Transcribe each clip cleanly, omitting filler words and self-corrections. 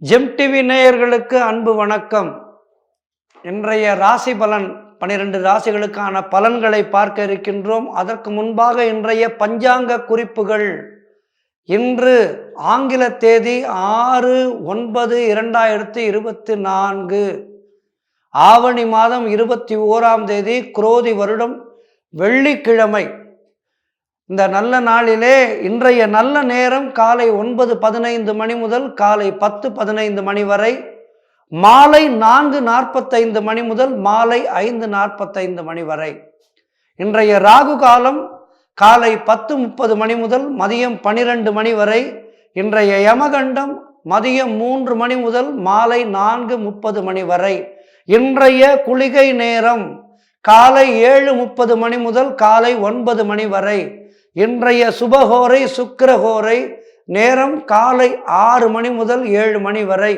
GeM TV நேயர்களுக்கு அன்பு வணக்கம். இன்றைய ராசி பலன் 12 ராசிகளுக்கான பலன்களை பார்க்க இருக்கின்றோம். அதற்கு முன்பாக இன்றைய பஞ்சாங்க குறிப்புகள். இன்று ஆங்கில தேதி 6/9/2024, ஆவணி மாதம் 21ஆம் தேதி, குரோதி வருடம், வெள்ளிக்கிழமை. இந்த நல்ல நாளிலே இன்றைய நல்ல நேரம் காலை 9:15 மணி முதல் காலை 10:15 மணி வரை, மாலை 4:45 மணி முதல் மாலை 5:45 மணி வரை. இன்றைய ராகு காலம் காலை 10:30 மணி முதல் மதியம் 12 மணி வரை. இன்றைய யமகண்டம் மதியம் 3 மணி முதல் மாலை 4:30 மணி வரை. இன்றைய குளிகை நேரம் காலை 7:30 மணி முதல் காலை 9 மணி வரை. இன்றைய சுபஹோரை சுக்கிரஹோரை நேரம் காலை 6 மணி முதல் 7 மணி வரை.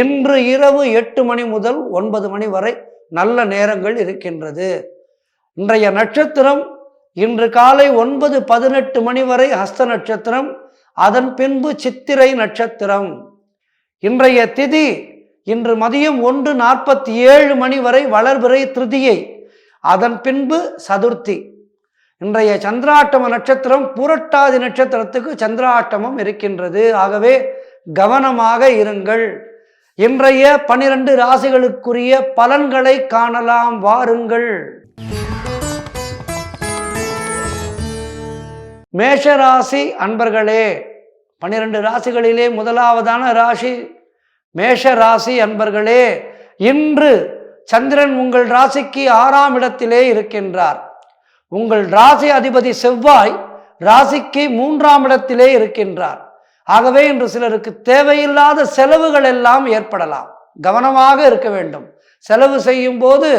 இன்று இரவு 8 மணி முதல் 9 மணி வரை நல்ல நேரங்கள் இருக்கின்றது. இன்றைய நட்சத்திரம் இன்று காலை 9:18 மணி வரை ஹஸ்த நட்சத்திரம், அதன் பின்பு சித்திரை நட்சத்திரம். இன்றைய திதி இன்று மதியம் 1:47 மணி வரை வளர்பிறை திருதியை, அதன் பின்பு சதுர்த்தி. இன்றைய சந்திராட்டம நட்சத்திரம் புரட்டாதி நட்சத்திரத்துக்கு சந்திராட்டமம் இருக்கின்றது. ஆகவே கவனமாக இருங்கள். இன்றைய 12 ராசிகளுக்குரிய பலன்களை காணலாம், வாருங்கள். மேஷராசி அன்பர்களே, 12 ராசிகளிலே முதலாவதான ராசி மேஷராசி அன்பர்களே. இன்று சந்திரன் உங்கள் ராசிக்கு 6ஆம் இடத்திலே இருக்கின்றார். உங்கள் ராசி அதிபதி செவ்வாய் ராசிக்கு 3ஆம் இடத்திலே இருக்கின்றார். ஆகவே இன்று சிலருக்கு தேவையில்லாத செலவுகள் எல்லாம் ஏற்படலாம். கவனமாக இருக்க வேண்டும். செலவு செய்யும் போது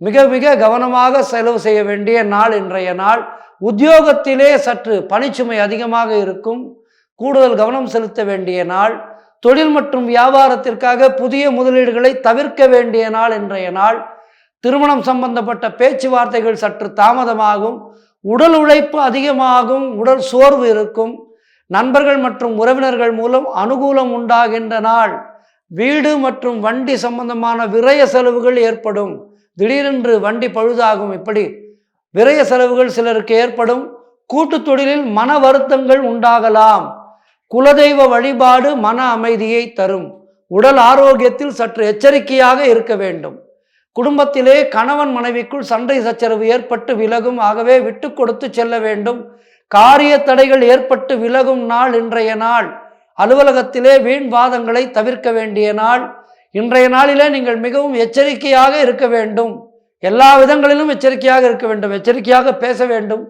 மிக மிக கவனமாக செலவு செய்ய வேண்டிய நாள் இன்றைய நாள். உத்தியோகத்திலே சற்று பணிச்சுமை அதிகமாக இருக்கும், கூடுதல் கவனம் செலுத்த வேண்டிய நாள். தொழில் மற்றும் வியாபாரத்திற்காக புதிய முதலீடுகளை தவிர்க்க வேண்டிய நாள் இன்றைய நாள். திருமணம் சம்பந்தப்பட்ட பேச்சுவார்த்தைகள் சற்று தாமதமாகும். உடல் உழைப்பு அதிகமாகும், உடல் சோர்வு இருக்கும். நண்பர்கள் மற்றும் உறவினர்கள் மூலம் அனுகூலம் உண்டாகின்ற நாள். வீடு மற்றும் வண்டி சம்பந்தமான விரய செலவுகள் ஏற்படும். திடீரென்று வண்டி பழுதாகும். இப்படி விரய செலவுகள் சிலருக்கு ஏற்படும். கூட்டு தொழிலில் மன வருத்தங்கள் உண்டாகலாம். குலதெய்வ வழிபாடு மன அமைதியை தரும். உடல் ஆரோக்கியத்தில் சற்று எச்சரிக்கையாக இருக்க வேண்டும். குடும்பத்திலே கணவன் மனைவிக்குள் சண்டை சச்சரவு ஏற்பட்டு விலகும். ஆகவே விட்டு கொடுத்து செல்ல வேண்டும். காரிய தடைகள் ஏற்பட்டு விலகும் நாள் இன்றைய நாள். அலுவலகத்திலே வீண் வாதங்களை தவிர்க்க வேண்டிய நாள். இன்றைய நாளிலே நீங்கள் மிகவும் எச்சரிக்கையாக இருக்க வேண்டும். எல்லா விதங்களிலும் எச்சரிக்கையாக இருக்க வேண்டும். எச்சரிக்கையாக பேச வேண்டும்.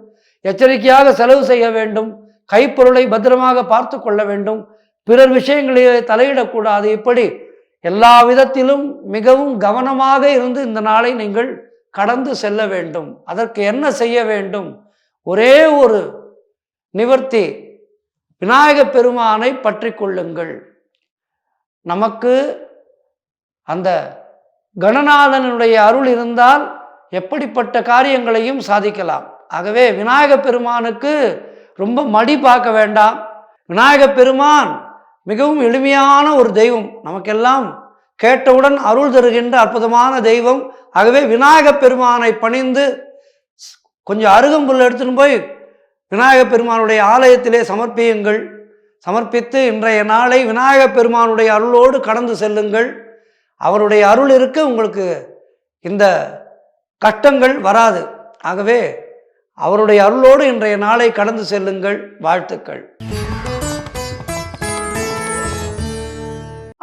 எச்சரிக்கையாக செலவு செய்ய வேண்டும். கைப்பொருளை பத்திரமாக பார்த்து கொள்ள வேண்டும். பிறர் விஷயங்களிலே தலையிடக்கூடாது. இப்படி எல்லா விதத்திலும் மிகவும் கவனமாக இருந்து இந்த நாளை நீங்கள் கடந்து செல்ல வேண்டும். அதற்கு என்ன செய்ய வேண்டும்? ஒரே ஒரு நிவர்த்தி, விநாயக பெருமானை பற்றி கொள்ளுங்கள். நமக்கு அந்த கணநாதனுடைய அருள் இருந்தால் எப்படிப்பட்ட காரியங்களையும் சாதிக்கலாம். ஆகவே விநாயக பெருமானுக்கு ரொம்ப மடி பார்க்க வேண்டாம். விநாயக பெருமான் மிகவும் எளிமையான ஒரு தெய்வம். நமக்கெல்லாம் கேட்டவுடன் அருள் தருகின்ற அற்புதமான தெய்வம். ஆகவே விநாயக பெருமானை பணிந்து கொஞ்சம் அருகம்புல் எடுத்துன்னு போய் விநாயக பெருமானுடைய ஆலயத்திலே சமர்ப்பியுங்கள். சமர்ப்பித்து இன்றைய நாளை விநாயக பெருமானுடைய அருளோடு கடந்து செல்லுங்கள். அவருடைய அருள் இருக்க உங்களுக்கு இந்த கஷ்டங்கள் வராது. ஆகவே அவருடைய அருளோடு இன்றைய நாளை கடந்து செல்லுங்கள். வாழ்த்துக்கள்.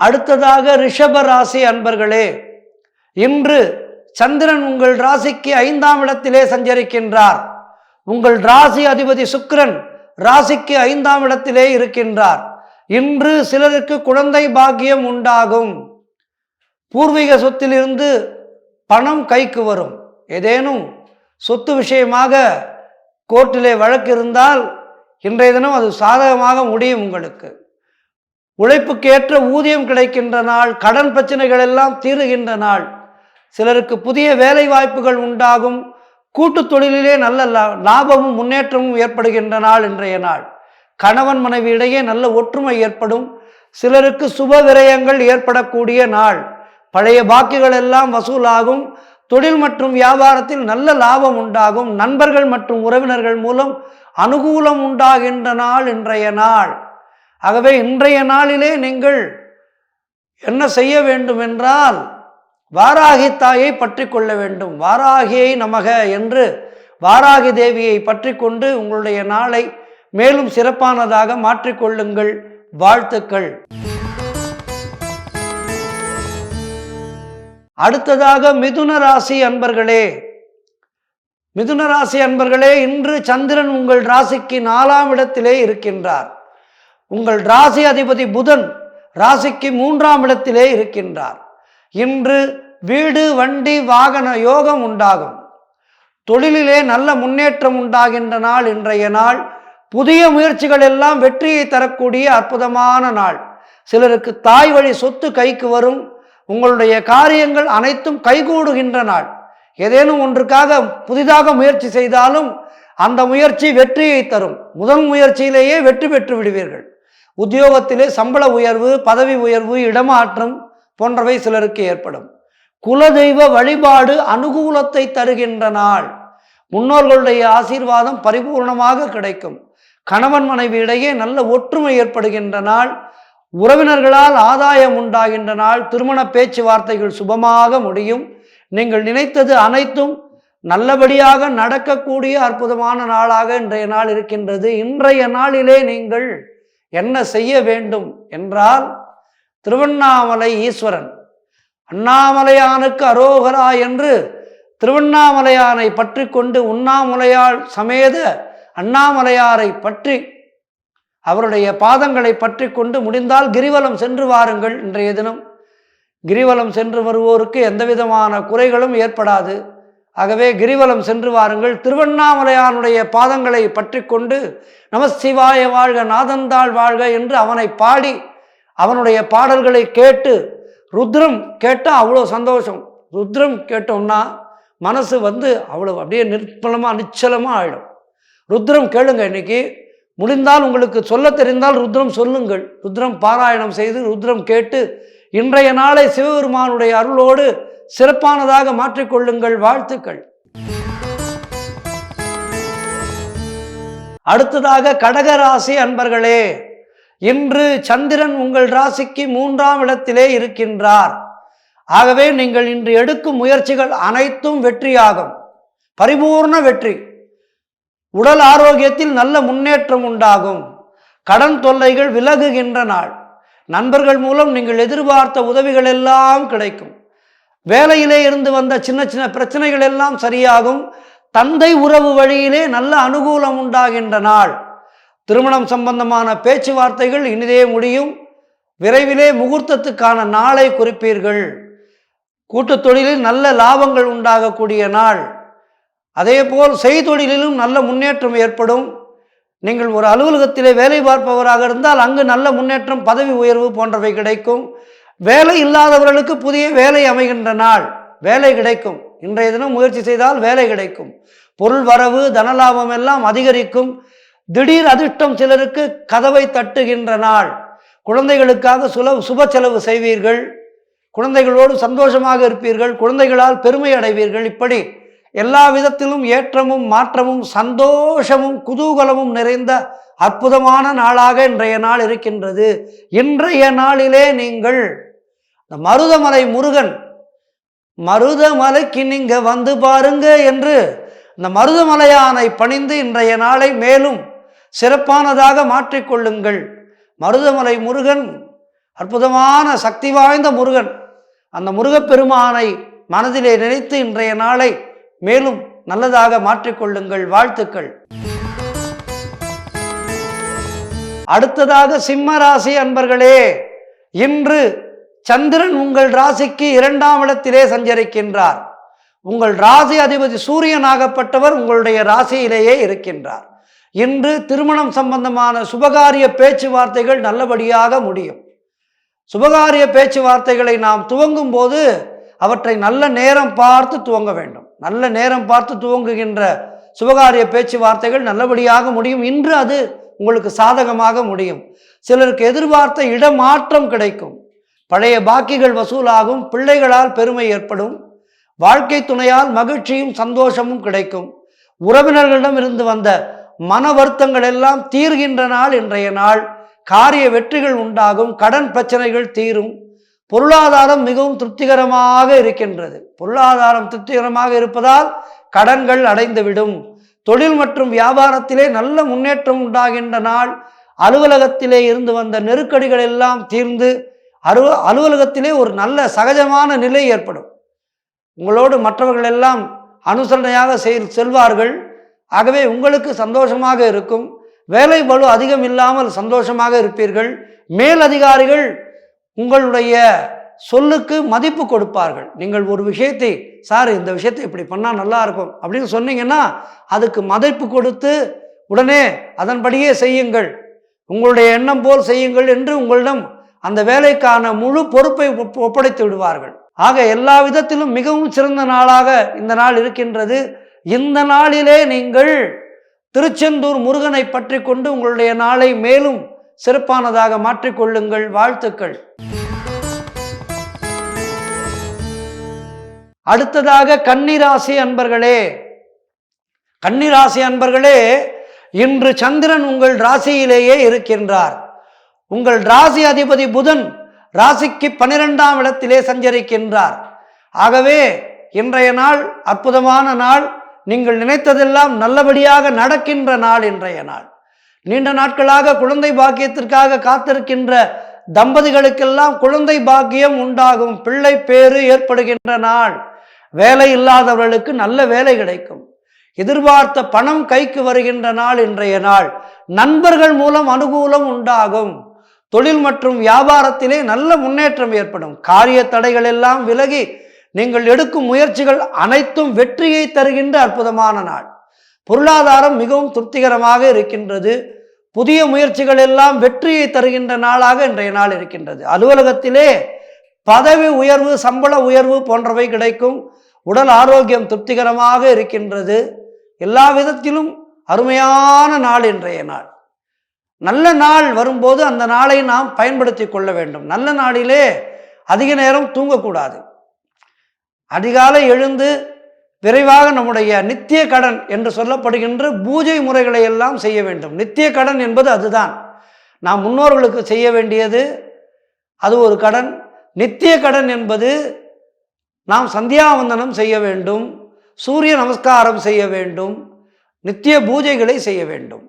அடுத்ததாக ரிஷப ராசி அன்பர்களே, இன்று சந்திரன் உங்கள் ராசிக்கு 5ஆம் இடத்திலே சஞ்சரிக்கின்றார். உங்கள் ராசி அதிபதி சுக்கிரன் ராசிக்கு 5ஆம் இடத்திலே இருக்கின்றார். இன்று சிலருக்கு குழந்தை பாக்கியம் உண்டாகும். பூர்வீக சொத்திலிருந்து பணம் கைக்கு வரும். ஏதேனும் சொத்து விஷயமாக கோர்ட்டிலே வழக்கு இருந்தால் இன்றைய தினம் அது சாதகமாக முடியும். உங்களுக்கு உழைப்புக்கேற்ற ஊதியம் கிடைக்கின்ற நாள். கடன் பிரச்சனைகள் எல்லாம் தீருகின்ற நாள். சிலருக்கு புதிய வேலை வாய்ப்புகள் உண்டாகும். கூட்டு தொழிலிலே நல்ல லாபமும் முன்னேற்றமும் ஏற்படுகின்ற நாள் இன்றைய நாள். கணவன் மனைவி இடையே நல்ல ஒற்றுமை ஏற்படும். சிலருக்கு சுப விரயங்கள் ஏற்படக்கூடிய நாள். பழைய பாக்கிகள் எல்லாம் வசூலாகும். தொழில் மற்றும் வியாபாரத்தில் நல்ல லாபம் உண்டாகும். நண்பர்கள் மற்றும் உறவினர்கள் மூலம் அனுகூலம் உண்டாகின்ற நாள் இன்றைய நாள். ஆகவே இன்றைய நாளிலே நீங்கள் என்ன செய்ய வேண்டும் என்றால், வாராகி தாயை பற்றி கொள்ள வேண்டும். வாராகியை நமக என்று வாராகி தேவியை பற்றி கொண்டு உங்களுடைய நாளை மேலும் சிறப்பானதாக மாற்றிக்கொள்ளுங்கள். வாழ்த்துக்கள். அடுத்ததாக மிதுன ராசி அன்பர்களே, மிதுன ராசி அன்பர்களே, இன்று சந்திரன் உங்கள் ராசிக்கு 4ஆம் இடத்திலே இருக்கின்றார். உங்கள் ராசி அதிபதி புதன் ராசிக்கு 3ஆம் இடத்திலே இருக்கின்றார். இன்று வீடு வண்டி வாகன யோகம் உண்டாகும். தொழிலிலே நல்ல முன்னேற்றம் உண்டாகின்ற நாள் இன்றைய நாள். புதிய முயற்சிகள் எல்லாம் வெற்றியை தரக்கூடிய அற்புதமான நாள். சிலருக்கு தாய் வழி சொத்து கைக்கு வரும். உங்களுடைய காரியங்கள் அனைத்தும் கைகூடுகின்ற நாள். ஏதேனும் ஒன்றுக்காக புதிதாக முயற்சி செய்தாலும் அந்த முயற்சி வெற்றியை தரும். முதல் முயற்சியிலேயே வெற்றி பெற்று விடுவீர்கள். உத்தியோகத்திலே சம்பள உயர்வு, பதவி உயர்வு, இடமாற்றம் போன்றவை சிலருக்கு ஏற்படும். குலதெய்வ வழிபாடு அனுகூலத்தை தருகின்ற நாள். முன்னோர்களுடைய ஆசீர்வாதம் பரிபூர்ணமாக கிடைக்கும். கணவன் மனைவி இடையே நல்ல ஒற்றுமை ஏற்படுகின்ற நாள். உறவினர்களால் ஆதாயம் உண்டாகின்ற நாள். திருமண பேச்சுவார்த்தைகள் சுபமாக முடியும். நீங்கள் நினைத்தது அனைத்தும் நல்லபடியாக நடக்கக்கூடிய அற்புதமான நாளாக இன்றைய நாள் இருக்கின்றது. இன்றைய நாளிலே நீங்கள் என்ன செய்ய வேண்டும் என்றால், திருவண்ணாமலை ஈஸ்வரன் அண்ணாமலையானுக்கு அரோகரா என்று திருவண்ணாமலையானை பற்றி கொண்டு உண்ணாமுலையாள் சமேத அண்ணாமலையாரை பற்றி அவருடைய பாதங்களை பற்றி கொண்டு முடிந்தால் கிரிவலம் சென்று வாருங்கள். இன்றைய தினம் கிரிவலம் சென்று வருவோருக்கு எந்த விதமான குறைகளும் ஏற்படாது. ஆகவே கிரிவலம் சென்று வாருங்கள். திருவண்ணாமலையானுடைய பாதங்களை பற்றி கொண்டு நமசிவாய வாழ்க, நாதந்தாள் வாழ்க என்று அவனை பாடி அவனுடைய பாடல்களை கேட்டு, ருத்ரம் கேட்டால் அவ்வளோ சந்தோஷம். ருத்ரம் கேட்டோம்னா மனசு அவ்வளோ அப்படியே நிச்சலமாக ஆகிடும். ருத்ரம் கேளுங்க. இன்னைக்கு முடிந்தால் உங்களுக்கு சொல்ல தெரிந்தால் ருத்ரம் சொல்லுங்கள். ருத்ரம் பாராயணம் செய்து ருத்ரம் கேட்டு இன்றைய நாளை சிவபெருமானுடைய அருளோடு சிறப்பானதாக மாற்றிக்கொள்ளுங்கள். வாழ்த்துக்கள். அடுத்ததாக கடகராசி அன்பர்களே, இன்று சந்திரன் உங்கள் ராசிக்கு 3ஆம் இடத்திலே இருக்கின்றார். ஆகவே நீங்கள் இன்று எடுக்கும் முயற்சிகள் அனைத்தும் வெற்றியாகும். பரிபூர்ண வெற்றி. உடல் ஆரோக்கியத்தில் நல்ல முன்னேற்றம் உண்டாகும். கடன் தொல்லைகள் விலகுகின்ற நாள். நண்பர்கள் மூலம் நீங்கள் எதிர்பார்த்த உதவிகள் எல்லாம் கிடைக்கும். வேலையிலே இருந்து வந்த சின்ன சின்ன பிரச்சனைகள் எல்லாம் சரியாகும். தந்தை உறவு வழியிலே நல்ல அனுகூலம் உண்டாகின்ற நாள். திருமணம் சம்பந்தமான பேச்சுவார்த்தைகள் இனிதே முடியும். விரைவிலே முகூர்த்தத்துக்கான நாளை குறிப்பீர்கள். கூட்டுத் தொழிலில் நல்ல லாபங்கள் உண்டாகக்கூடிய நாள். அதேபோல் செய்தொழிலிலும் நல்ல முன்னேற்றம் ஏற்படும். நீங்கள் ஒரு அலுவலகத்திலே வேலை பார்ப்பவராக இருந்தால் அங்கு நல்ல முன்னேற்றம், பதவி உயர்வு போன்றவை கிடைக்கும். வேலை இல்லாதவர்களுக்கு புதிய வேலை அமைகின்ற நாள். வேலை கிடைக்கும். இன்றைய தினம் முயற்சி செய்தால் வேலை கிடைக்கும். பொருள் வரவு, தனலாபம் எல்லாம் அதிகரிக்கும். திடீர் அதிர்ஷ்டம் சிலருக்கு கதவை தட்டுகின்ற நாள். குழந்தைகளுக்காக சுப செலவு செய்வீர்கள். குழந்தைகளோடு சந்தோஷமாக இருப்பீர்கள். குழந்தைகளால் பெருமை அடைவீர்கள். இப்படி எல்லா விதத்திலும் ஏற்றமும் மாற்றமும் சந்தோஷமும் குதூகலமும் நிறைந்த அற்புதமான நாளாக இன்றைய நாள் இருக்கின்றது. இன்றைய நாளிலே நீங்கள் இந்த மருதமலை முருகன், மருதமலைக்கு நீங்க வந்து பாருங்க என்று இந்த மருதமலையானை பணிந்து இன்றைய நாளை மேலும் சிறப்பானதாக மாற்றிக்கொள்ளுங்கள். மருதமலை முருகன் அற்புதமான சக்தி வாய்ந்த முருகன். அந்த முருகப்பெருமானை மனதிலே நினைத்து இன்றைய நாளை மேலும் நல்லதாக மாற்றிக்கொள்ளுங்கள். வாழ்த்துக்கள். அடுத்ததாக சிம்ம ராசி அன்பர்களே, இன்று சந்திரன் உங்கள் ராசிக்கு 2ஆம் இடத்திலே சஞ்சரிக்கின்றார். உங்கள் ராசி அதிபதி சூரியனாகப்பட்டவர் உங்களுடைய ராசியிலேயே இருக்கின்றார். இன்று திருமணம் சம்பந்தமான சுபகாரிய பேச்சுவார்த்தைகள் நல்லபடியாக முடியும். சுபகாரிய பேச்சுவார்த்தைகளை நாம் துவங்கும் போது அவற்றை நல்ல நேரம் பார்த்து துவங்க வேண்டும். நல்ல நேரம் பார்த்து துவங்குகின்ற சுபகாரிய பேச்சுவார்த்தைகள் நல்லபடியாக முடியும். இன்று அது உங்களுக்கு சாதகமாக முடியும். சிலருக்கு எதிர்பார்த்த இடமாற்றம் கிடைக்கும். பழைய பாக்கிகள் வசூலாகும். பிள்ளைகளால் பெருமை ஏற்படும். வாழ்க்கை துணையால் மகிழ்ச்சியும் சந்தோஷமும் கிடைக்கும். உறவினர்களிடம் இருந்து வந்த மன வருத்தங்கள் எல்லாம் தீர்கின்ற நாள் இன்றைய நாள். காரிய வெற்றிகள் உண்டாகும். கடன் பிரச்சனைகள் தீரும். பொருளாதாரம் மிகவும் திருப்திகரமாக இருக்கின்றது. பொருளாதாரம் திருப்திகரமாக இருப்பதால் கடன்கள் அடைந்துவிடும். தொழில் மற்றும் வியாபாரத்திலே நல்ல முன்னேற்றம் உண்டாகின்ற நாள். அலுவலகத்திலே இருந்து வந்த நெருக்கடிகள் எல்லாம் தீர்ந்து அலுவலகத்திலே ஒரு நல்ல சகஜமான நிலை ஏற்படும். உங்களோடு மற்றவர்கள் எல்லாம் அனுசரணையாக செல்வார்கள். ஆகவே உங்களுக்கு சந்தோஷமாக இருக்கும். வேலை பளு அதிகம் இல்லாமல் சந்தோஷமாக இருப்பீர்கள். மேல் அதிகாரிகள் உங்களுடைய சொல்லுக்கு மதிப்பு கொடுப்பார்கள். நீங்கள் ஒரு விஷயத்தை, சார் இந்த விஷயத்தை இப்படி பண்ணால் நல்லா இருக்கும் அப்படின்னு சொன்னீங்கன்னா அதுக்கு மதிப்பு கொடுத்து உடனே அதன்படியே செய்யுங்கள், உங்களுடைய எண்ணம் போல் செய்யுங்கள் என்று உங்களிடம் அந்த வேலைக்கான முழு பொறுப்பை ஒப்படைத்து விடுவார்கள். ஆக எல்லா விதத்திலும் மிகவும் சிறந்த நாளாக இந்த நாள் இருக்கின்றது. இந்த நாளிலே நீங்கள் திருச்செந்தூர் முருகனை பற்றி கொண்டு உங்களுடைய நாளை மேலும் சிறப்பானதாக மாற்றிக்கொள்ளுங்கள். வாழ்த்துக்கள். அடுத்ததாக கன்னிராசி அன்பர்களே, கன்னிராசி அன்பர்களே, இன்று சந்திரன் உங்கள் ராசியிலேயே இருக்கின்றார். உங்கள் ராசி அதிபதி புதன் ராசிக்கு 12ஆம் இடத்திலே சஞ்சரிக்கின்றார். ஆகவே இன்றைய நாள் அற்புதமான நாள். நீங்கள் நினைத்ததெல்லாம் நல்லபடியாக நடக்கின்ற நாள் இன்றைய நாள். நீண்ட நாட்களாக குழந்தை பாக்கியத்திற்காக காத்திருக்கின்ற தம்பதிகளுக்கெல்லாம் குழந்தை பாக்கியம் உண்டாகும். பிள்ளை பேறு ஏற்படுகின்ற நாள். வேலை இல்லாதவர்களுக்கு நல்ல வேலை கிடைக்கும். எதிர்பார்த்த பணம் கைக்கு வருகின்ற நாள் இன்றைய நாள். நண்பர்கள் மூலம் அனுகூலம் உண்டாகும். தொழில் மற்றும் வியாபாரத்திலே நல்ல முன்னேற்றம் ஏற்படும். காரிய தடைகள் எல்லாம் விலகி நீங்கள் எடுக்கும் முயற்சிகள் அனைத்தும் வெற்றியை தருகின்ற அற்புதமான நாள். பொருளாதாரம் மிகவும் திருப்திகரமாக இருக்கின்றது. புதிய முயற்சிகள் எல்லாம் வெற்றியை தருகின்ற நாளாக இன்றைய நாள் இருக்கின்றது. அலுவலகத்திலே பதவி உயர்வு, சம்பள உயர்வு போன்றவை கிடைக்கும். உடல் ஆரோக்கியம் திருப்திகரமாக இருக்கின்றது. எல்லா விதத்திலும் அருமையான நாள் இன்றைய நாள். நல்ல நாள் வரும்போது அந்த நாளை நாம் பயன்படுத்தி கொள்ள வேண்டும். நல்ல நாளிலே அதிக நேரம் தூங்கக்கூடாது. அதிகாலை எழுந்து விரைவாக நம்முடைய நித்திய கடன் என்று சொல்லப்படுகின்ற பூஜை முறைகளை எல்லாம் செய்ய வேண்டும். நித்திய கடன் என்பது அதுதான். நாம் முன்னோர்களுக்கு செய்ய வேண்டியது அது ஒரு கடன். நித்திய கடன் என்பது நாம் சந்தியாவந்தனம் செய்ய வேண்டும், சூரிய நமஸ்காரம் செய்ய வேண்டும், நித்திய பூஜைகளை செய்ய வேண்டும்.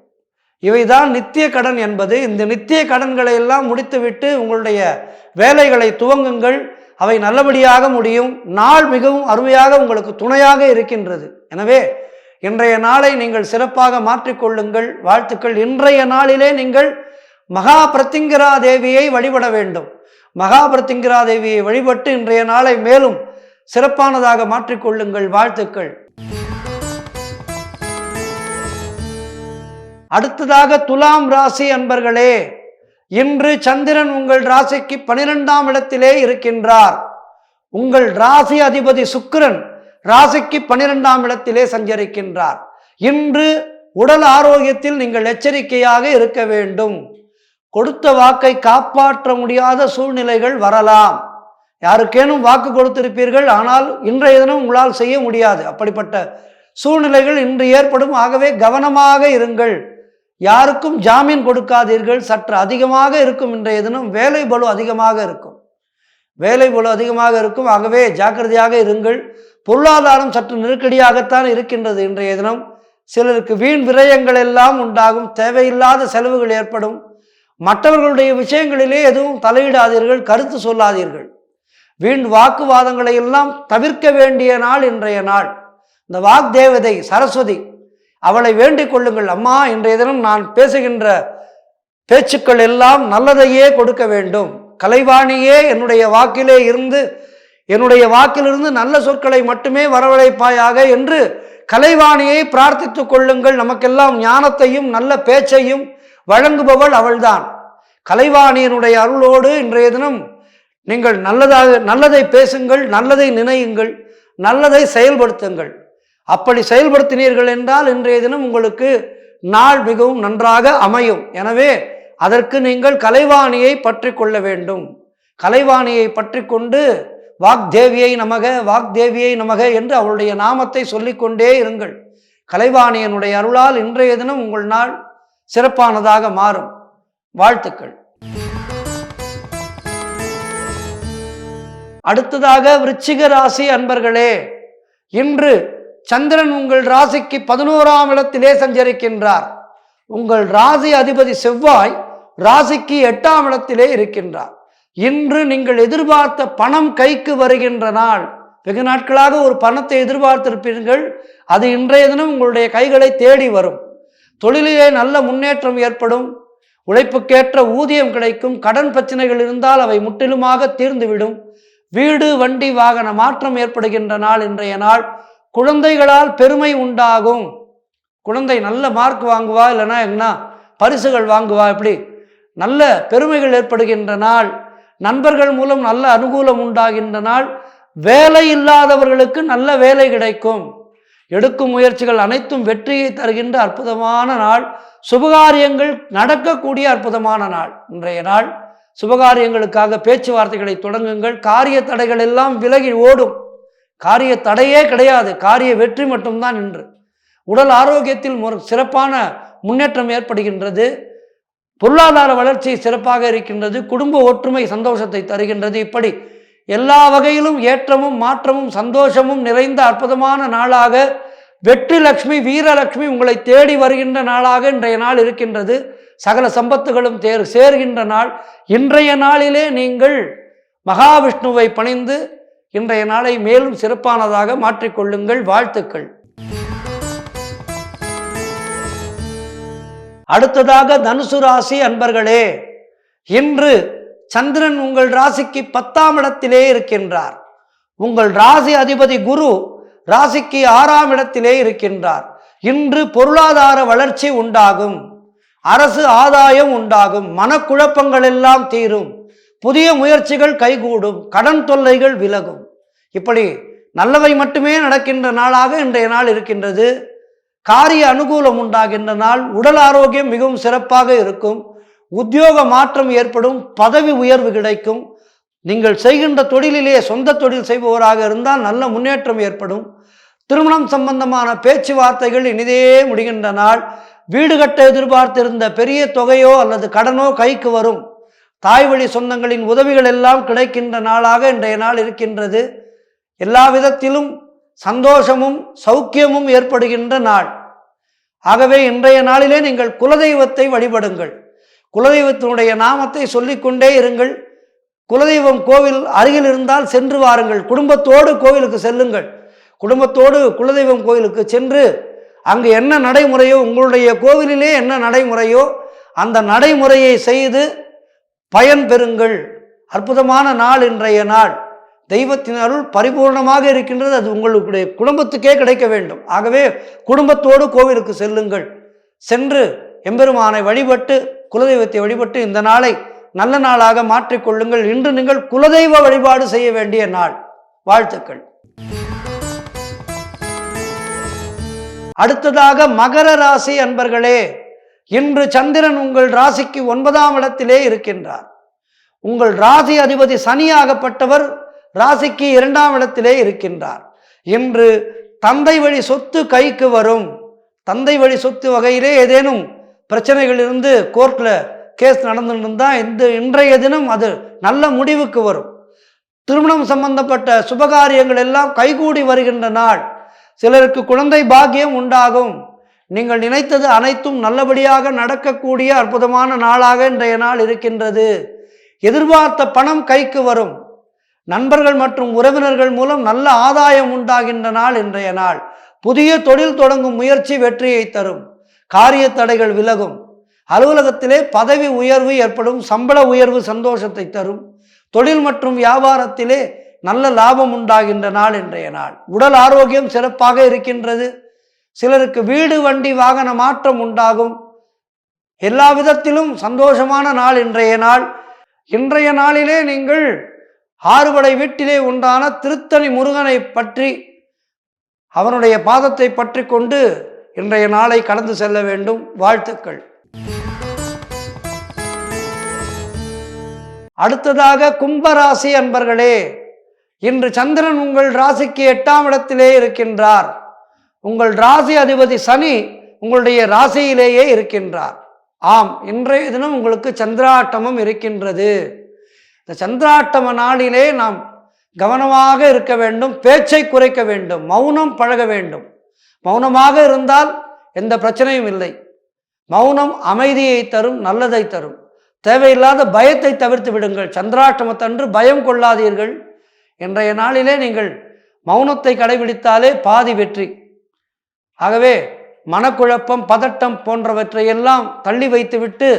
இவைதான் நித்திய கடன் என்பது. இந்த நித்திய கடன்களை எல்லாம் முடித்துவிட்டு உங்களுடைய வேலைகளை துவங்குங்கள். அவை நல்லபடியாக முடியும். நாள் மிகவும் அருமையாக உங்களுக்கு துணையாக இருக்கின்றது. எனவே இன்றைய நாளை நீங்கள் சிறப்பாக மாற்றிக்கொள்ளுங்கள். வாழ்த்துக்கள். இன்றைய நாளிலே நீங்கள் மகா பிரத்திங்கிரா தேவியை வழிபட வேண்டும். மகா பிரத்திங்கிரா தேவியை வழிபட்டு இன்றைய நாளை மேலும் சிறப்பானதாக மாற்றிக்கொள்ளுங்கள். வாழ்த்துக்கள். அடுத்ததாக துலாம் ராசி அன்பர்களே, இன்று சந்திரன் உங்கள் ராசிக்கு 12ஆம் இடத்திலே இருக்கின்றார். உங்கள் ராசி அதிபதி சுக்கிரன் ராசிக்கு 12ஆம் இடத்திலே சஞ்சரிக்கின்றார். இன்று உடல் ஆரோக்கியத்தில் நீங்கள் எச்சரிக்கையாக இருக்க வேண்டும். கொடுத்த வாக்கை காப்பாற்ற முடியாத சூழ்நிலைகள் வரலாம். யாருக்கேனும் வாக்கு கொடுத்திருப்பீர்கள், ஆனால் இன்றைய தினம் உங்களால் செய்ய முடியாது. அப்படிப்பட்ட சூழ்நிலைகள் இன்று ஏற்படும். ஆகவே கவனமாக இருங்கள். யாருக்கும் ஜாமீன் கொடுக்காதீர்கள். சற்று அதிகமாக இருக்கும். இன்றைய தினம் வேலை பளு அதிகமாக இருக்கும். வேலை பளு அதிகமாக இருக்கும். ஆகவே ஜாக்கிரதையாக இருங்கள். பொருளாதாரம் சற்று நெருக்கடியாகத்தான் இருக்கின்றது இன்றைய தினம். சிலருக்கு வீண் விரயங்கள் எல்லாம் உண்டாகும். தேவையில்லாத செலவுகள் ஏற்படும். மற்றவர்களுடைய விஷயங்களிலே எதுவும் தலையிடாதீர்கள், கருத்து சொல்லாதீர்கள். வீண் வாக்குவாதங்களை எல்லாம் தவிர்க்க வேண்டிய நாள் இன்றைய நாள். இந்த வாக் தேவதை சரஸ்வதி, அவளை வேண்டிக் கொள்ளுங்கள். அம்மா, இன்றைய தினம் நான் பேசுகின்ற பேச்சுக்கள் எல்லாம் நல்லதையே கொடுக்க வேண்டும். கலைவாணியே, என்னுடைய வாக்கிலிருந்து நல்ல சொற்களை மட்டுமே வரவழைப்பாயாக என்று கலைவாணியை பிரார்த்தித்துக் கொள்ளுங்கள். நமக்கெல்லாம் ஞானத்தையும் நல்ல பேச்சையும் வழங்குபவள் அவள்தான். கலைவாணியினுடைய அருளோடு இன்றைய தினம் நீங்கள் நல்லதை பேசுங்கள், நல்லதை நினையுங்கள், நல்லதை செயல்படுத்துங்கள். அப்படி செயல்படுத்தினீர்கள் என்றால் இன்றைய தினம் உங்களுக்கு நாள் மிகவும் நன்றாக அமையும். எனவே அதற்கு நீங்கள் கலைவாணியை பற்றி கொள்ள வேண்டும். கலைவாணியை பற்றி கொண்டு வாக்தேவியை நமக வாக்தேவியை நமக என்று அவளுடைய நாமத்தை சொல்லிக்கொண்டே இருங்கள். கலைவாணியனுடைய அருளால் இன்றைய தினம் உங்கள் நாள் சிறப்பானதாக மாறும். வாழ்த்துக்கள். அடுத்ததாக விருச்சிக ராசி அன்பர்களே, இன்று சந்திரன் உங்கள் ராசிக்கு 11ஆம் இடத்திலே சஞ்சரிக்கின்றார். உங்கள் ராசி அதிபதி செவ்வாய் ராசிக்கு 8ஆம் இடத்திலே இருக்கின்றார். இன்று நீங்கள் எதிர்பார்த்த பணம் கைக்கு வருகின்ற நாள். வெகு நாட்களாக ஒரு பணத்தை எதிர்பார்த்திருப்பீர்கள். அது இன்றைய தினம் உங்களுடைய கைகளை தேடி வரும். தொழிலிலே நல்ல முன்னேற்றம் ஏற்படும். உழைப்புக்கேற்ற ஊதியம் கிடைக்கும். கடன் பிரச்சனைகள் இருந்தால் அவை முற்றிலுமாக தீர்ந்துவிடும். வீடு வண்டி வாகன மாற்றம் ஏற்படுகின்ற நாள் இன்றைய நாள். குழந்தைகளால் பெருமை உண்டாகும். குழந்தை நல்ல மார்க் வாங்குவா, இல்லைனா எங்கன்னா பரிசுகள் வாங்குவா, இப்படி நல்ல பெருமைகள் ஏற்படுகின்ற நாள். நண்பர்கள் மூலம் நல்ல அனுகூலம் உண்டாகின்ற நாள். வேலை இல்லாதவர்களுக்கு நல்ல வேலை கிடைக்கும். எடுக்கும் முயற்சிகள் அனைத்தும் வெற்றியை தருகின்ற அற்புதமான நாள். சுபகாரியங்கள் நடக்கக்கூடிய அற்புதமான நாள் இன்றைய நாள். சுபகாரியங்களுக்காக பேச்சுவார்த்தைகளை தொடங்குங்கள். காரிய தடைகள் எல்லாம் விலகி ஓடும். காரிய தடையே கிடையாது, காரிய வெற்றி மட்டும்தான். இன்று உடல் ஆரோக்கியத்தில் சிறப்பான முன்னேற்றம் ஏற்படுகின்றது. பொருளாதார வளர்ச்சி சிறப்பாக இருக்கின்றது. குடும்ப ஒற்றுமை சந்தோஷத்தை தருகின்றது. இப்படி எல்லா வகையிலும் ஏற்றமும் மாற்றமும் சந்தோஷமும் நிறைந்த அற்புதமான நாளாக வெற்றி லட்சுமி வீரலட்சுமி உங்களை தேடி வருகின்ற நாளாக இன்றைய நாள் இருக்கின்றது. சகல சம்பத்துகளும் சேர்கின்ற நாள். இன்றைய நாளிலே நீங்கள் மகாவிஷ்ணுவை பணிந்து இன்றைய நாளை மேலும் சிறப்பானதாக மாற்றிக்கொள்ளுங்கள். வாழ்த்துக்கள். அடுத்ததாக தனுசு ராசி அன்பர்களே, இன்று சந்திரன் உங்கள் ராசிக்கு 10ஆம் இடத்திலே இருக்கின்றார். உங்கள் ராசி அதிபதி குரு ராசிக்கு 6ஆம் இடத்திலே இருக்கின்றார். இன்று பொருளாதார வளர்ச்சி உண்டாகும். அரசு ஆதாயம் உண்டாகும். மனக்குழப்பங்கள் எல்லாம் தீரும். புதிய முயற்சிகள் கைகூடும். கடன் தொல்லைகள் விலகும். இப்படி நல்லவை மட்டுமே நடக்கின்ற நாளாக இன்றைய நாள் இருக்கின்றது. காரிய அனுகூலம் உண்டாகின்ற நாள். உடல் ஆரோக்கியம் மிகவும் சிறப்பாக இருக்கும். உத்தியோக மாற்றம் ஏற்படும். பதவி உயர்வு கிடைக்கும். நீங்கள் செய்கின்ற தொழிலிலே சொந்த தொழில் செய்பவராக இருந்தால் நல்ல முன்னேற்றம் ஏற்படும். திருமணம் சம்பந்தமான பேச்சுவார்த்தைகள் இனிதே முடிகின்ற நாள். வீடு கட்ட எதிர்பார்த்திருந்த பெரிய தொகையோ அல்லது கடனோ கைக்கு வரும். தாய் வழி சொந்தங்களின் உதவிகள் எல்லாம் கிடைக்கின்ற நாளாக இன்றைய நாள் இருக்கின்றது. எல்லா விதத்திலும் சந்தோஷமும் சௌக்கியமும் ஏற்படுகின்ற நாள். ஆகவே இன்றைய நாளிலே நீங்கள் குலதெய்வத்தை வழிபடுங்கள். குலதெய்வத்தினுடைய நாமத்தை சொல்லிக்கொண்டே இருங்கள். குலதெய்வம் கோவில் அருகில் இருந்தால் சென்று வாருங்கள். குடும்பத்தோடு கோவிலுக்கு செல்லுங்கள். குடும்பத்தோடு குலதெய்வம் கோவிலுக்கு சென்று அங்கு என்ன நடைமுறையோ, உங்களுடைய கோவிலிலே என்ன நடைமுறையோ அந்த நடைமுறையை செய்து பயன் பெறுங்கள். அற்புதமான நாள் இன்றைய நாள். தெய்வத்தின் அருள் பரிபூர்ணமாக இருக்கின்றது. அது உங்களுடைய குடும்பத்துக்கே கிடைக்க வேண்டும். ஆகவே குடும்பத்தோடு கோவிலுக்கு செல்லுங்கள். சென்று எம்பெருமானை வழிபட்டு குலதெய்வத்தை வழிபட்டு இந்த நாளை நல்ல நாளாக மாற்றிக்கொள்ளுங்கள். இன்று நீங்கள் குலதெய்வ வழிபாடு செய்ய வேண்டிய நாள். வாழ்த்துக்கள். அடுத்ததாக மகர ராசி அன்பர்களே, இன்று சந்திரன் உங்கள் ராசிக்கு 9ஆம் இடத்திலே இருக்கின்றார். உங்கள் ராசி அதிபதி சனியாகப்பட்டவர் ராசிக்கு 2ஆம் இடத்திலே இருக்கின்றார். இன்று தந்தை வழி சொத்து கைக்கு வரும். தந்தை வழி சொத்து வகையிலே ஏதேனும் பிரச்சனைகள் இருந்து கோர்ட்டில் கேஸ் நடந்துருந்தால் இன்றைய தினம் அது நல்ல முடிவுக்கு வரும். திருமணம் சம்பந்தப்பட்ட சுபகாரியங்கள் எல்லாம் கைகூடி வருகின்ற நாள். சிலருக்கு குழந்தை பாக்கியம் உண்டாகும். நீங்கள் நினைத்தது அனைத்தும் நல்லபடியாக நடக்கக்கூடிய அற்புதமான நாளாக இன்றைய நாள் இருக்கின்றது. எதிர்பார்த்த பணம் கைக்கு வரும். நண்பர்கள் மற்றும் உறவினர்கள் மூலம் நல்ல ஆதாயம் உண்டாகின்ற நாள் இன்றைய நாள். புதிய தொழில் தொடங்கும் முயற்சி வெற்றியை தரும். காரிய தடைகள் விலகும். அலுவலகத்திலே பதவி உயர்வு ஏற்படும். சம்பள உயர்வு சந்தோஷத்தை தரும். தொழில் மற்றும் வியாபாரத்திலே நல்ல லாபம் உண்டாகின்ற நாள் இன்றைய நாள். உடல் ஆரோக்கியம் சிறப்பாக இருக்கின்றது. சிலருக்கு வீடு வண்டி வாகன மாற்றம் உண்டாகும். எல்லா விதத்திலும் சந்தோஷமான நாள் இன்றைய நாள். இன்றைய நாளிலே நீங்கள் ஆறுபடை வீட்டிலே உண்டான திருத்தணி முருகனை பற்றி அவனுடைய பாதத்தை பற்றி கொண்டு இன்றைய நாளை கடந்து செல்ல வேண்டும். வாழ்த்துக்கள். அடுத்ததாக கும்பராசி அன்பர்களே, இன்று சந்திரன் உங்கள் ராசிக்கு 8ஆம் இடத்திலே இருக்கின்றார். உங்கள் ராசி அதிபதி சனி உங்களுடைய ராசியிலேயே இருக்கின்றார். ஆம், இன்றைய தினம் உங்களுக்கு சந்திராட்டமம் இருக்கின்றது. இந்த சந்திராட்டம நாளிலே நாம் கவனமாக இருக்க வேண்டும். பேச்சை குறைக்க வேண்டும். மௌனம் பழக வேண்டும். மௌனமாக இருந்தால் எந்த பிரச்சனையும் இல்லை. மௌனம் அமைதியை தரும், நல்லதை தரும். தேவையில்லாத பயத்தை தவிர்த்து விடுங்கள். சந்திராட்டமத்தன்று பயம் கொள்ளாதீர்கள். இன்றைய நாளிலே நீங்கள் மௌனத்தை கடைபிடித்தாலே பாதி வெற்றி. ஆகவே மனக்குழப்பம், பதட்டம் போன்றவற்றையெல்லாம் தள்ளி வைத்துவிட்டு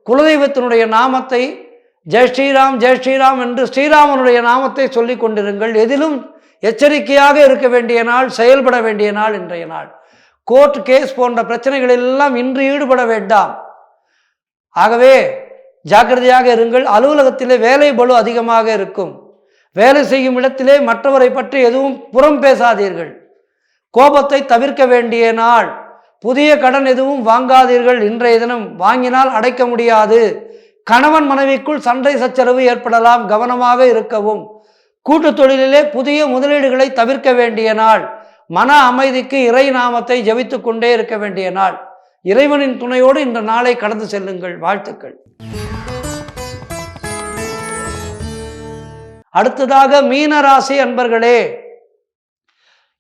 குலதெய்வத்தினுடைய நாமத்தை ஜெய் ஸ்ரீராம் ஜெய் ஸ்ரீராம் என்று ஸ்ரீராமனுடைய நாமத்தை சொல்லிக் கொண்டிருங்கள். எதிலும் எச்சரிக்கையாக இருக்க வேண்டிய நாள், செயல்பட வேண்டிய நாள் இன்றைய நாள். கோர்ட் கேஸ் போன்ற பிரச்சனைகள் எல்லாம் இன்று ஈடுபட வேண்டாம். ஆகவே ஜாக்கிரதையாக இருங்கள். அலுவலகத்திலே வேலை பளு அதிகமாக இருக்கும். வேலை செய்யும் இடத்திலே மற்றவரை பற்றி எதுவும் புறம் பேசாதீர்கள். கோபத்தை தவிர்க்க வேண்டிய நாள். புதிய கடன் எதுவும் வாங்காதீர்கள். இன்றைய தினம் வாங்கினால் அடைக்க முடியாது. கணவன் மனைவிக்குள் சண்டை சச்சரவு ஏற்படலாம். கவனமாக இருக்கவும். கூட்டு தொழிலிலே புதிய முதலீடுகளை தவிர்க்க வேண்டிய நாள். மன அமைதிக்கு இறை நாமத்தை ஜபித்துக் கொண்டே இருக்க வேண்டிய நாள். இறைவனின் துணையோடு இந்த நாளை கடந்து செல்லுங்கள். வாழ்த்துக்கள். அடுத்ததாக மீனராசி அன்பர்களே,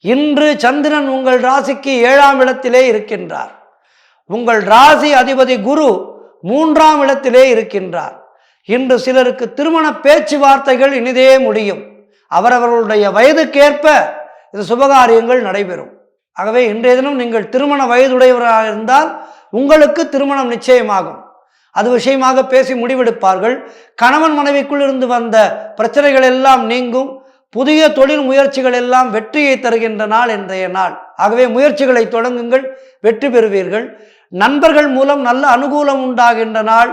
இன்று சந்திரன் உங்கள் ராசிக்கு 7ஆம் இடத்திலே இருக்கின்றார். உங்கள் ராசி அதிபதி குரு 3ஆம் இடத்திலே இருக்கின்றார். இன்று சிலருக்கு திருமண பேச்சுவார்த்தைகள் இனிதே முடியும். அவரவர்களுடைய வயதுக்கேற்ப இந்த சுபகாரியங்கள் நடைபெறும். ஆகவே இன்றைய தினம் நீங்கள் திருமண வயதுடையவராக இருந்தால் உங்களுக்கு திருமணம் நிச்சயமாகும். அது விஷயமாக பேசி முடிவெடுப்பார்கள். கணவன் மனைவிக்குள் இருந்து வந்த பிரச்சனைகள் எல்லாம் நீங்கும். புதிய தொழில் முயற்சிகள் எல்லாம் வெற்றியை தருகின்ற நாள் இன்றைய நாள். ஆகவே முயற்சிகளை தொடங்குங்கள், வெற்றி பெறுவீர்கள். நண்பர்கள் மூலம் நல்ல அனுகூலம் உண்டாகின்ற நாள்.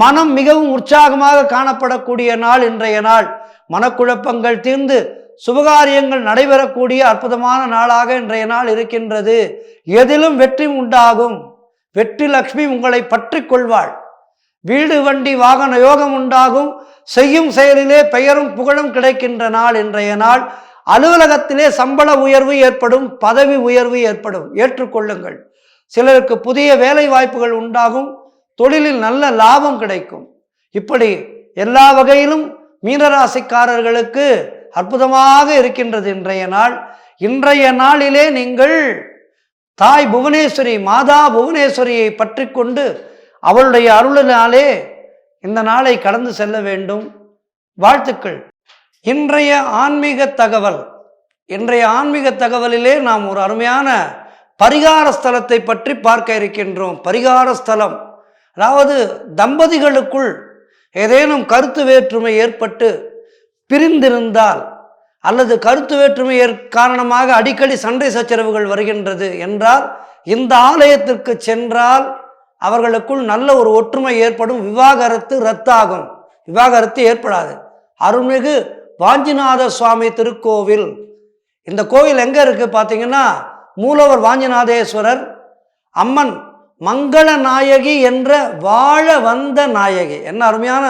மனம் மிகவும் உற்சாகமாக காணப்படக்கூடிய நாள் இன்றைய நாள். மனக்குழப்பங்கள் தீர்ந்து சுபகாரியங்கள் நடைபெறக்கூடிய அற்புதமான நாளாக இன்றைய நாள் இருக்கின்றது. எதிலும் வெற்றி உண்டாகும். வெற்றி லட்சுமி உங்களை பற்றி கொள்வாள். வீடு வண்டி வாகன யோகம் உண்டாகும். செய்யும் செயலிலே பெயரும் புகழும் கிடைக்கின்ற நாள் இன்றைய நாள். அலுவலகத்திலே சம்பள உயர்வு ஏற்படும், பதவி உயர்வு ஏற்படும். ஏற்றுக்கொள்ளுங்கள். சிலருக்கு புதிய வேலை வாய்ப்புகள் உண்டாகும். தொழிலில் நல்ல லாபம் கிடைக்கும். இப்படி எல்லா வகையிலும் மீனராசிக்காரர்களுக்கு அற்புதமாக இருக்கின்றது இன்றைய நாள். இன்றைய நாளிலே நீங்கள் தாய் புவனேஸ்வரி, மாதா புவனேஸ்வரியை பற்றி கொண்டு அவளுடைய அருளினாலே இந்த நாளை கடந்து செல்ல வேண்டும். வாழ்த்துக்கள். இன்றைய ஆன்மீக தகவல். இன்றைய ஆன்மீக தகவலிலே நாம் ஒரு அருமையான பரிகார ஸ்தலத்தை பற்றி பார்க்க இருக்கின்றோம். பரிகார ஸ்தலம், அதாவது தம்பதிகளுக்குள் ஏதேனும் கருத்து வேற்றுமை ஏற்பட்டு பிரிந்திருந்தால் அல்லது கருத்து வேற்றுமை காரணமாக அடிக்கடி சண்டை சச்சரவுகள் வருகின்றது என்றால் இந்த ஆலயத்திற்கு சென்றால் அவர்களுக்குள் நல்ல ஒரு ஒற்றுமை ஏற்படும். விவாகரத்து ரத்தாகும். விவாகரத்து ஏற்படாது. அருள்மிகு வாஞ்சிநாத சுவாமி திருக்கோவில். இந்த கோவில் எங்கே இருக்குது பார்த்தீங்கன்னா, மூலவர் வாஞ்சிநாதேஸ்வரர், அம்மன் மங்கள நாயகி என்ற வாழ வந்த நாயகி. என்ன அருமையான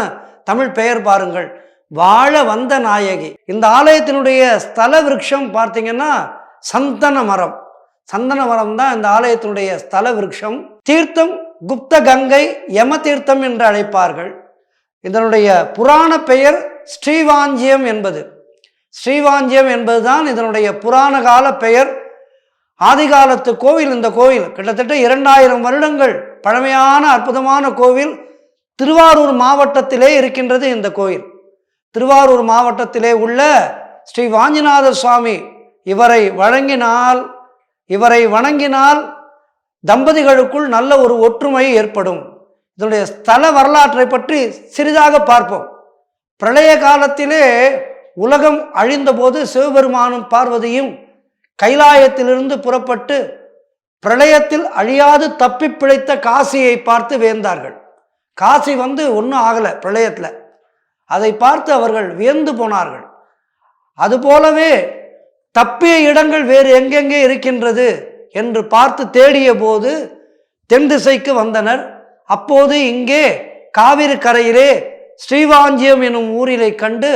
தமிழ் பெயர் பாருங்கள், வாழ வந்த நாயகி. இந்த ஆலயத்தினுடைய ஸ்தல விருட்சம் பார்த்தீங்கன்னா சந்தன மரம். சந்தன மரம் தான் இந்த ஆலயத்தினுடைய ஸ்தல விருட்சம். தீர்த்தம் குப்த கங்கை, யம தீர்த்தம் என்று அழைப்பார்கள். இதனுடைய புராண பெயர் ஸ்ரீவாஞ்சியம் என்பது. ஸ்ரீவாஞ்சியம் என்பதுதான் இதனுடைய புராண கால பெயர். ஆதிகாலத்து கோவில் இந்த கோவில். கிட்டத்தட்ட 2000 வருடங்கள் பழமையான அற்புதமான கோவில். திருவாரூர் மாவட்டத்திலே இருக்கின்றது இந்த கோயில். திருவாரூர் மாவட்டத்திலே உள்ள ஸ்ரீ வாஞ்சிநாத சுவாமி. இவரை வணங்கினால் தம்பதிகளுக்குள் நல்ல ஒரு ஒற்றுமை ஏற்படும். இதனுடைய ஸ்தல வரலாற்றை பற்றி சிறிதாக பார்ப்போம். பிரளய காலத்திலே உலகம் அழிந்தபோது சிவபெருமானும் பார்வதியும் கைலாயத்திலிருந்து புறப்பட்டு பிரளயத்தில் அழியாது தப்பி பிழைத்த காசியை பார்த்து வியந்தார்கள். காசி ஒன்றும் ஆகலை பிரளயத்தில். அதை பார்த்து அவர்கள் வியந்து போனார்கள். அதுபோலவே தப்பிய இடங்கள் வேறு எங்கெங்கே இருக்கின்றது என்று பார்த்து தேடிய போது தென் திசைக்கு வந்தனர். அப்போது இங்கே காவிரி கரையிலே ஸ்ரீவாஞ்சியம் எனும் ஊரிலே கண்டு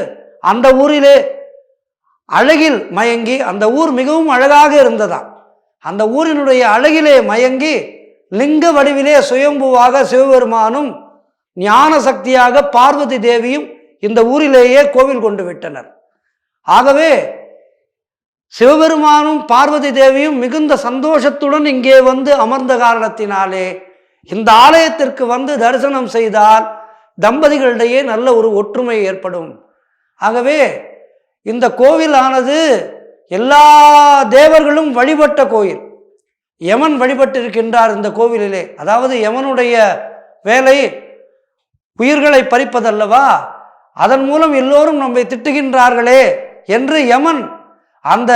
அந்த ஊரிலே அழகில் மயங்கி, அந்த ஊர் மிகவும் அழகாக இருந்ததாம். அந்த ஊரினுடைய அழகிலே மயங்கி லிங்க வடிவிலே சுயம்புவாக சிவபெருமானும் ஞான சக்தியாக பார்வதி தேவியும் இந்த ஊரிலேயே கோவில் கொண்டு விட்டனர். ஆகவே சிவபெருமானும் பார்வதி தேவியும் மிகுந்த சந்தோஷத்துடன் இங்கே வந்து அமர்ந்த காரணத்தினாலே இந்த ஆலயத்திற்கு வந்து தரிசனம் செய்தால் தம்பதிகளிடையே நல்ல ஒரு ஒற்றுமை ஏற்படும். ஆகவே இந்த கோவிலானது எல்லா தேவர்களும் வழிபட்ட கோயில். யமன் வழிபட்டிருக்கின்றார் இந்த கோவிலிலே. அதாவது யமனுடைய வேலை உயிர்களை பறிப்பதல்லவா, அதன் மூலம் எல்லோரும் நம்மை திட்டுகின்றார்களே என்று யமன் அந்த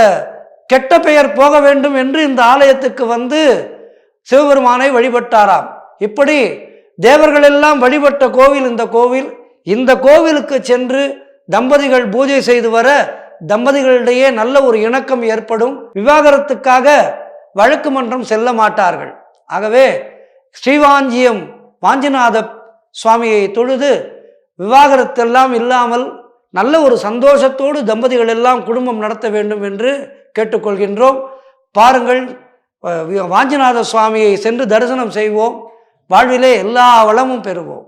கெட்ட பெயர் போக வேண்டும் என்று இந்த ஆலயத்துக்கு வந்து சிவபெருமானை வழிபட்டாராம். இப்படி தேவர்கள் எல்லாம் வழிபட்ட கோவில் இந்த கோவில். இந்த கோவிலுக்கு சென்று தம்பதிகள் பூஜை செய்து வர தம்பதிகளிடையே நல்ல ஒரு இணக்கம் ஏற்படும். விவாகரத்துக்காக வழக்கு மன்றம் செல்ல மாட்டார்கள். ஆகவே ஸ்ரீவாஞ்சியம் வாஞ்சிநாத சுவாமியை தொழுது விவாகரத்தெல்லாம் இல்லாமல் நல்ல ஒரு சந்தோஷத்தோடு தம்பதிகள் எல்லாம் குடும்பம் நடத்த வேண்டும் என்று கேட்டுக்கொள்கின்றோம். பாருங்கள், வாஞ்சிநாத சுவாமியை சென்று தரிசனம் செய்வோம். வாழ்விலே எல்லா வளமும் பெறுவோம்.